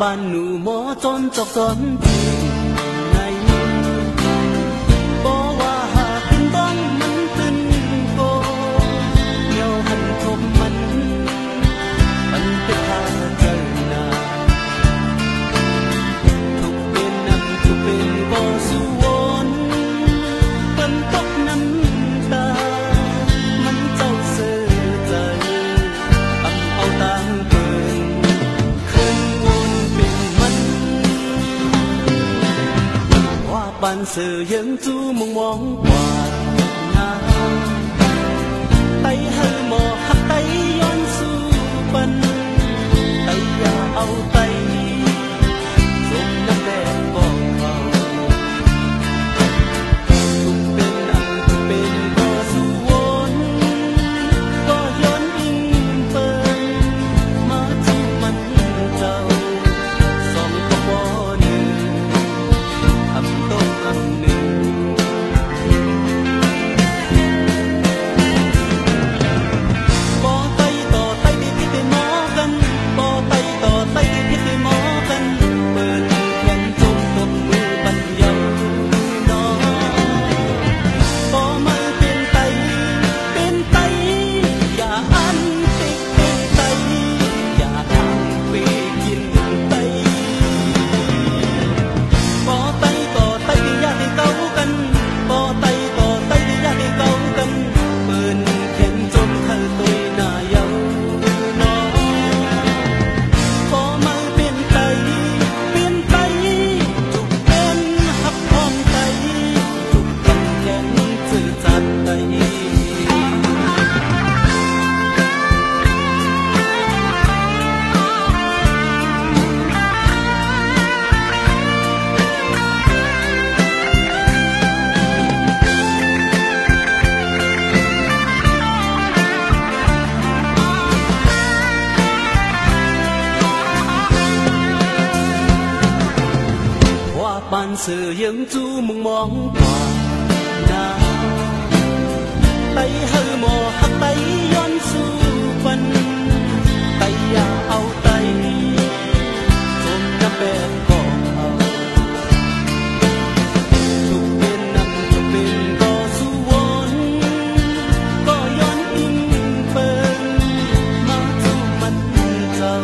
ban nụ mó tròn chọc tròn ngày bỏ qua hạ tin đón mình tin cô nhau hạnh phúc mình biết tha trời nào thuộc bên nằm thuộc bên có suôn vẫn tóc nắm ta mình trâu sơ trời âm âu tang cười khơi buồn bên mình hoa ban sờ dẫn chú mong mong qua na tay hơi mò hắt tay yon su bần tay ya âu tay dùng năm đẹp còn vào thuộc bên nằm thuộc bên có suôn có yon in bần mà chú mình giàu song có bỏ nữ ấm tôm ấm nữ bỏ tay tỏ tay đi biết để mó gần bỏ tay tỏ tay đi biết để mó gần bền gần trong tôm mưa bắn dầu đó bỏ mơ bên tayอย่าăn tích bên tayอย่าăn vềกินtay bỏ tay tỏ tay thì ra thì câu cần bỏ tay tỏ tay thì ra thì câu cần bền khen trong thơ tôi nà dâu nó bỏ mơ bên tay chụp bên hấp hòm tay chụp cầm khen chữ chặt tay hoa ban sờ dẫn chú mong mong qua na tay hơi mò hắt tay yon su bần tay ya âu tay ôm năm bên còn chụp bên nằm chụp bên có suôn có yon in bần mà chú mình giàu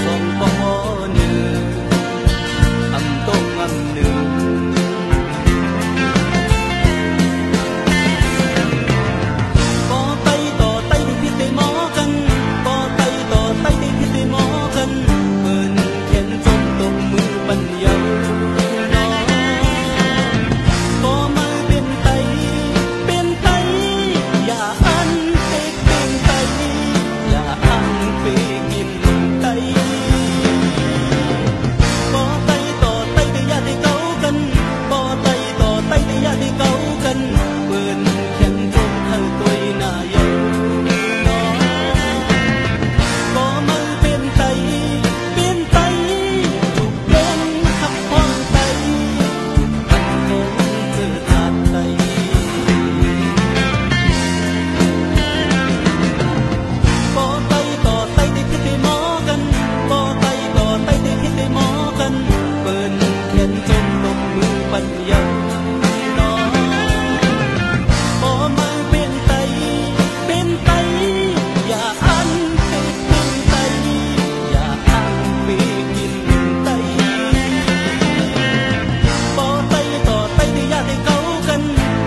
song có bỏ nữ âm tôm âm nữ bỏ tay tỏ tay đi biết để mó gần bỏ tay tỏ tay đi biết để mó gần bền khen trong tôm mưa bắn dầu nó bỏ mơ bên tayอย่าăn tích bên tayอย่าăn vềกินtay bỏ tay tỏ tay thì ra thì câu cần bỏ tay tỏ tay thì ra thì câu cần bền khen trong thơ tôi nà dâu nó bỏ mơ bên tay chụp bên hấp hòm tay chụp cầm khen chữ chặt tay bỏ tay tỏ tay thì biết để mó gần bỏ tay tỏ tay thì biết để mó gần bền khen trong tôm mưa bắn dầu nó bỏ mơ bên tayอย่าăn tích bên tayอย่าăn vềกินtay bỏ tay tỏ tay thì ra thì câu cần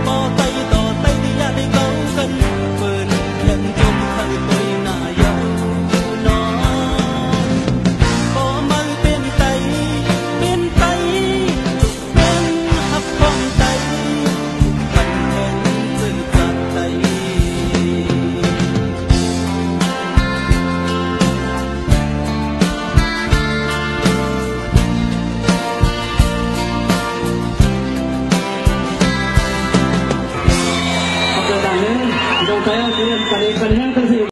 bỏ tay tỏ tay thì ra thì câu cần bền khen trong thơ tôi nà dâu nó bỏ mơ bên tay chụp bên hấp hòm tay cầm khen chữ chặt tay Oke, tangan, dong saya kalian kalian